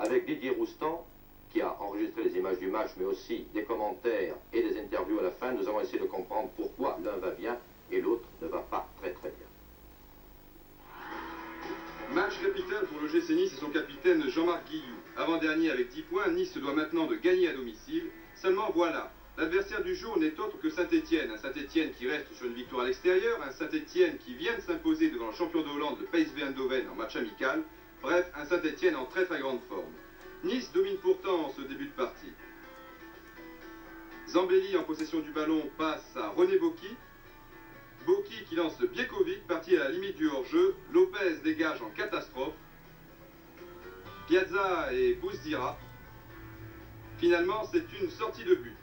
avec Didier Roustan, qui a enregistré les images du match, mais aussi des commentaires et des interviews à la fin. Nous avons essayé de comprendre pourquoi l'un va bien et l'autre ne va pas très très bien. Match capital pour le GC Nice et son capitaine Jean-Marc Guillou. Avant-dernier avec 10 points, Nice se doit maintenant de gagner à domicile. Seulement voilà, l'adversaire du jour n'est autre que Saint-Étienne. Un Saint-Étienne qui reste sur une victoire à l'extérieur, un Saint-Étienne qui vient de s'imposer devant le champion de Hollande, le PSV Eindhoven, en match amical. Bref, un Saint-Étienne en très très grande forme. Nice domine pourtant ce début de partie. Zambelli en possession du ballon passe à René Boki. Boki qui lance Biekovic, parti à la limite du hors-jeu. Lopez dégage en catastrophe. Piazza et Bouzdira. Finalement, c'est une sortie de but.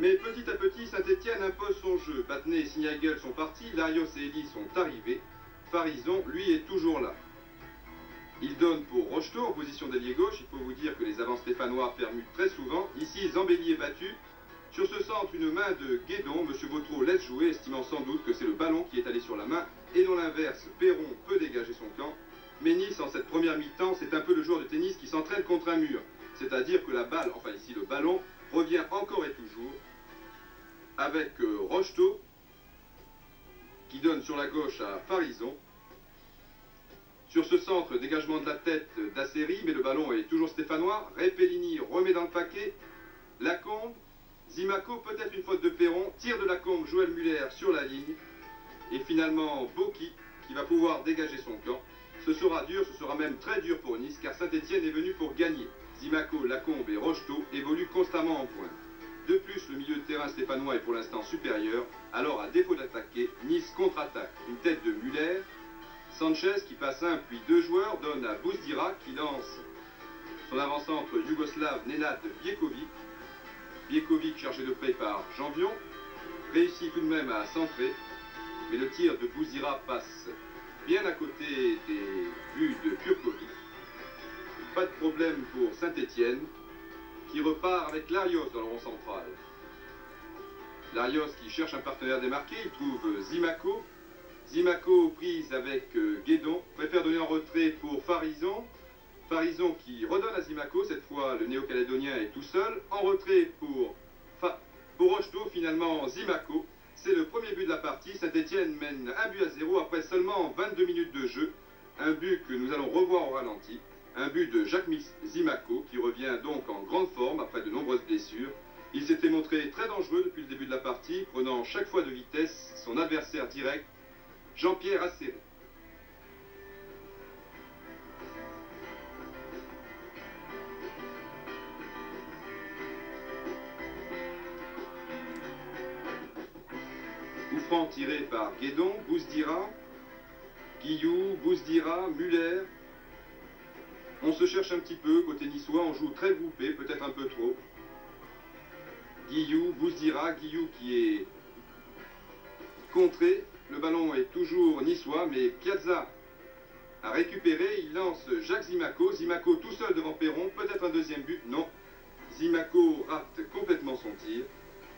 Mais petit à petit, Saint-Étienne impose son jeu. Battenet et Signagel sont partis, Larios et Elie sont arrivés. Farison, lui, est toujours là. Il donne pour Rocheteau en position d'ailier gauche. Il faut vous dire que les avants stéphanois permutent très souvent. Ici, Zambelli est battu. Sur ce centre, une main de Guédon. M. Vautreau laisse jouer, estimant sans doute que c'est le ballon qui est allé sur la main. Et dans l'inverse, Perron peut dégager son camp. Mais Nice, en cette première mi-temps, c'est un peu le joueur de tennis qui s'entraîne contre un mur. C'est-à-dire que la balle, enfin ici le ballon, revient encore et toujours avec Rocheteau qui donne sur la gauche à Farison. Sur ce centre, dégagement de la tête d'Asseri, mais le ballon est toujours stéphanois. Repellini remet dans le paquet. Lacombe, Zimaco, peut-être une faute de Perron. Tire de Lacombe, Joël Muller sur la ligne. Et finalement, Boki qui va pouvoir dégager son camp. Ce sera dur, ce sera même très dur pour Nice, car Saint-Étienne est venu pour gagner. Zimaco, Lacombe et Rocheteau évoluent constamment en pointe. De plus, le milieu de terrain stéphanois est pour l'instant supérieur. Alors, à défaut d'attaquer, Nice contre-attaque. Une tête de Muller. Sanchez qui passe un puis deux joueurs donne à Bouzdira qui lance son avant-centre yougoslave Nenad Biekovic. Biekovic chargé de près par Janvion réussit tout de même à centrer, mais le tir de Bouzdira passe bien à côté des buts de Kurkovic. Pas de problème pour Saint-Étienne qui repart avec Larios dans le rond central. Larios qui cherche un partenaire démarqué, il trouve Zimaco. Zimaco prise avec Guédon, préfère donner en retrait pour Farison. Farison qui redonne à Zimaco, cette fois le néo-calédonien est tout seul. En retrait pour Rocheteau, finalement Zimaco. C'est le premier but de la partie, Saint-Étienne mène 1-0 après seulement 22 minutes de jeu. Un but que nous allons revoir au ralenti. Un but de Jacques Zimaco qui revient donc en grande forme après de nombreuses blessures. Il s'était montré très dangereux depuis le début de la partie, prenant chaque fois de vitesse son adversaire direct, Jean-Pierre Asseri. Coup franc tiré par Guédon, Bouzdira, Guillou, Bouzdira, Muller. On se cherche un petit peu, côté niçois, on joue très groupé, peut-être un peu trop. Guillou, Bouzdira, Guillou qui est contré. Le ballon est toujours niçois, mais Piazza a récupéré. Il lance Jacques Zimaco. Zimaco tout seul devant Perron. Peut-être un deuxième but. Non. Zimaco rate complètement son tir.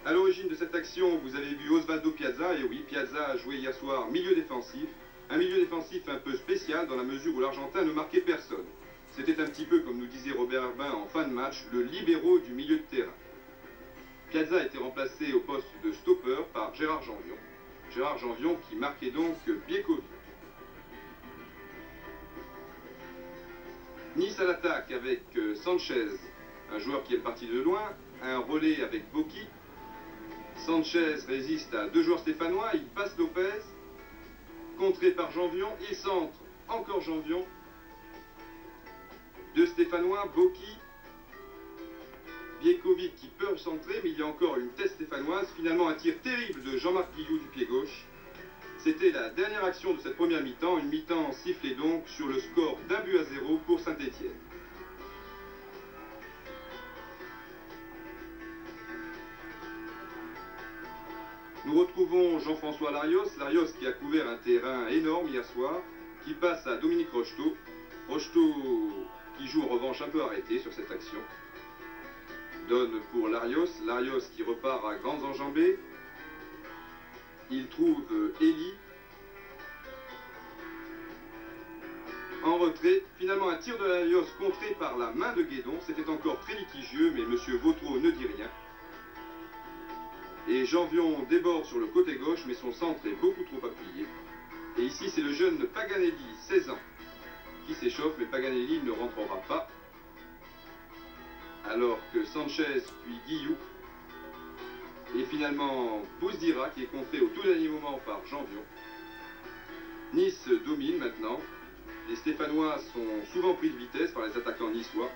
À l'origine de cette action, vous avez vu Osvaldo Piazza. Et oui, Piazza a joué hier soir milieu défensif. Un milieu défensif un peu spécial dans la mesure où l'Argentin ne marquait personne. C'était un petit peu, comme nous disait Robert Herbin en fin de match, le libéraux du milieu de terrain. Piazza a été remplacé au poste de stopper par Gérard Janvion. Gérard Janvion qui marquait donc Biekovic. Nice à l'attaque avec Sanchez, un joueur qui est parti de loin, un relais avec Boki. Sanchez résiste à deux joueurs stéphanois, il passe Lopez, contré par Janvion, il centre, encore Janvion. Deux stéphanois, Boki, Biekovic qui peut centrer, mais il y a encore une tête stéphanoise. Finalement, un tir terrible de Jean-Marc Guillou du pied gauche. C'était la dernière action de cette première mi-temps. Une mi-temps sifflée donc sur le score d'1-0 pour Saint-Étienne. Nous retrouvons Jean-François Larios. Larios qui a couvert un terrain énorme hier soir, qui passe à Dominique Rocheteau. Rocheteau qui joue en revanche un peu arrêté sur cette action. Donne pour Larios. Larios qui repart à grandes enjambées. Il trouve Elie. En retrait, finalement un tir de Larios contré par la main de Guédon. C'était encore très litigieux, mais M. Vautreau ne dit rien. Et Janvion déborde sur le côté gauche, mais son centre est beaucoup trop appuyé. Et ici, c'est le jeune Paganelli, 16 ans, qui s'échauffe, mais Paganelli ne rentrera pas. Alors que Sanchez puis Guillou et finalement Bouzdira qui est contré au tout dernier moment par Janvion. Nice domine maintenant. Les Stéphanois sont souvent pris de vitesse par les attaquants niçois,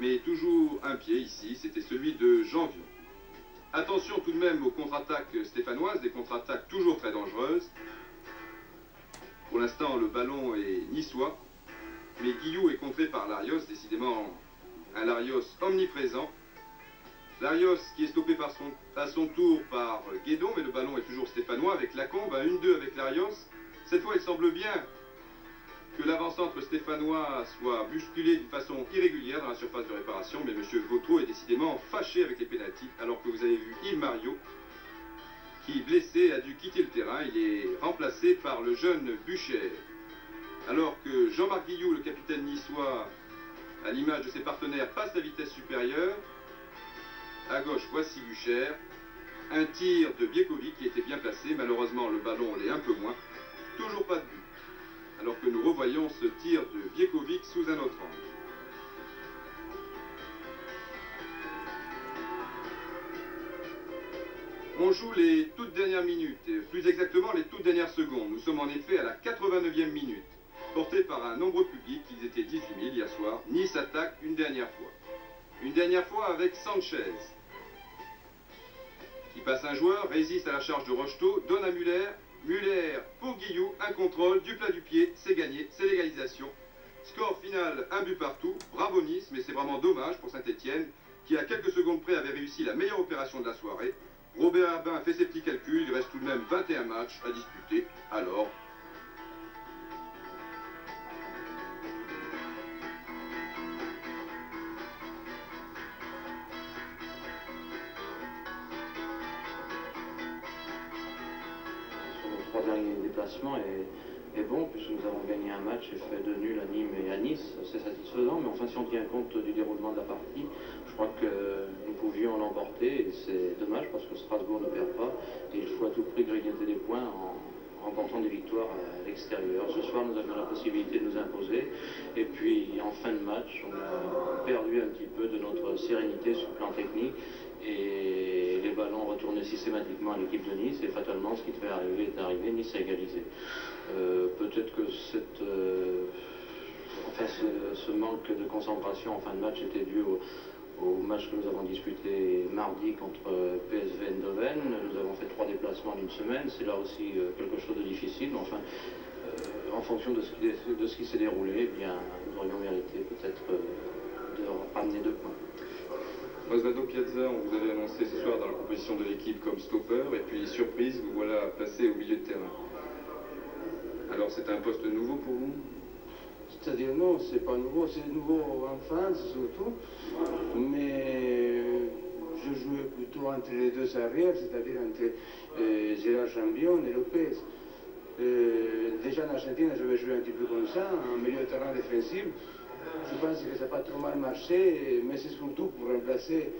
mais toujours un pied ici, c'était celui de Janvion. Attention tout de même aux contre-attaques stéphanoises, des contre-attaques toujours très dangereuses. Pour l'instant, le ballon est niçois, mais Guillou est contré par Larios, décidément un Larios omniprésent. Larios qui est stoppé à son tour par Guédon, mais le ballon est toujours stéphanois avec Lacombe, un 1-2 avec Larios. Cette fois, il semble bien que l'avant-centre stéphanois soit bousculé d'une façon irrégulière dans la surface de réparation, mais M. Vautreau est décidément fâché avec les pénaltys, alors que vous avez vu Yves Mario, qui, blessé, a dû quitter le terrain. Il est remplacé par le jeune Bucher. Alors que Jean-Marc Guillou, le capitaine niçois, à l'image de ses partenaires, passe la vitesse supérieure. À gauche, voici Bucher. Un tir de Biekovic qui était bien placé. Malheureusement, le ballon l'est un peu moins. Toujours pas de but. Alors que nous revoyons ce tir de Biekovic sous un autre angle. On joue les toutes dernières minutes, et plus exactement les toutes dernières secondes. Nous sommes en effet à la 89e minute. Porté par un nombreux public, ils étaient 18 000 hier soir, Nice attaque une dernière fois. Une dernière fois avec Sanchez, qui passe un joueur, résiste à la charge de Rocheteau, donne à Muller. Muller pour Guillou, un contrôle, du plat du pied, c'est gagné, c'est l'égalisation. Score final, un but partout, bravo Nice, mais c'est vraiment dommage pour Saint-Etienne, qui à quelques secondes près avait réussi la meilleure opération de la soirée. Robert Herbin fait ses petits calculs, il reste tout de même 21 matchs à disputer, alors... Sur nos 3 derniers déplacements est bon, puisque nous avons gagné un match et fait 2 nuls à Nîmes et à Nice. C'est satisfaisant, mais enfin si on tient compte du déroulement de la partie, je crois que nous pouvions l'emporter, et c'est dommage parce que Strasbourg ne perd pas, et il faut à tout prix grignoter des points en remportant des victoires à l'extérieur. Ce soir, nous avions la possibilité de nous imposer, et puis en fin de match, on a perdu un petit peu de notre sérénité sur le plan technique, et les ballons retournaient systématiquement à l'équipe de Nice, et fatalement, ce qui devait arriver est arrivé, Nice a égalisé. Peut-être que ce manque de concentration en fin de match était dû au match que nous avons disputé mardi contre PSV Eindhoven. Nous avons fait 3 déplacements en une semaine, c'est là aussi quelque chose de difficile, mais enfin, en fonction de ce qui s'est déroulé, eh bien, nous aurions mérité peut-être de ramener 2 points. Osvaldo Piazza, on vous avait annoncé ce soir dans la composition de l'équipe comme stopper, et puis surprise, vous voilà placé au milieu de terrain. Alors c'est un poste nouveau pour vous? C'est-à-dire non, c'est pas nouveau, c'est nouveau en France surtout, mais je jouais plutôt entre les 2 arrières, c'est-à-dire entre Gérard Chambion et Lopez. Déjà en Argentine, je vais jouer un petit peu comme ça, en milieu de terrain défensif. Je pense que ça n'a pas trop mal marché, mais c'est surtout pour remplacer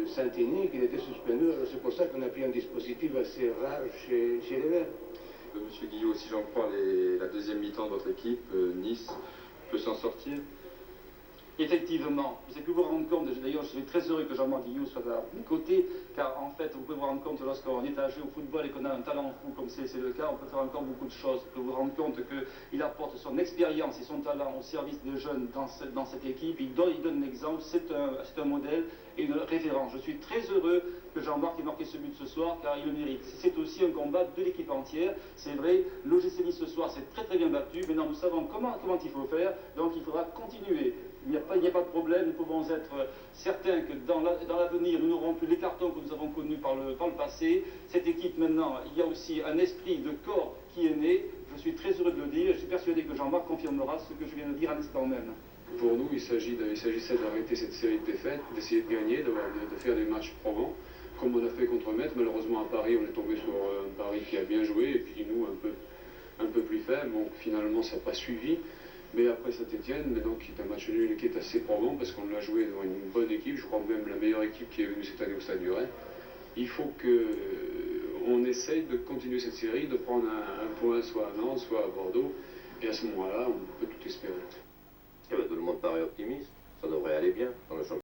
Santini qui était suspendu. C'est pour ça qu'on a pris un dispositif assez rare chez les Verts. Monsieur Guillot, si j'en crois la deuxième mi-temps de votre équipe, Nice peut s'en sortir? Effectivement, vous avez pu vous rendre compte, d'ailleurs je suis très heureux que Jean-Marc Guillou soit à mes côtés, car en fait vous pouvez vous rendre compte lorsqu'on est âgé au football et qu'on a un talent fou comme c'est le cas, on peut faire encore beaucoup de choses. Vous pouvez vous rendre compte qu'il apporte son expérience et son talent au service des jeunes dans cette équipe, il donne l'exemple, c'est un modèle et une référence. Je suis très heureux que Jean-Marc ait marqué ce but ce soir, car il le mérite. C'est aussi un combat de l'équipe entière, c'est vrai, l'OGC Nice ce soir s'est très bien battu, maintenant nous savons comment il faut faire, donc il faudra continuer. Il n'y a pas de problème, nous pouvons être certains que dans l'avenir, nous n'aurons plus les cartons que nous avons connus par le passé. Cette équipe maintenant, il y a aussi un esprit de corps qui est né. Je suis très heureux de le dire, je suis persuadé que Jean-Marc confirmera ce que je viens de dire à l'instant même. Pour nous, il s'agissait d'arrêter cette série de défaites, d'essayer de gagner, de faire des matchs probants, comme on a fait contre Metz. Malheureusement à Paris, on est tombé sur un Paris qui a bien joué, et puis nous, un peu un peu plus faible. Donc finalement, ça n'a pas suivi. Mais après Saint-Etienne, maintenant qui est un match nul qui est assez probant parce qu'on l'a joué devant une bonne équipe, je crois même la meilleure équipe qui est venue cette année au Stade du Rhin. Il faut qu'on essaye de continuer cette série, de prendre un point soit à Nantes, soit à Bordeaux. Et à ce moment-là, on peut tout espérer. Tout le monde paraît optimiste, ça devrait aller bien dans le championnat.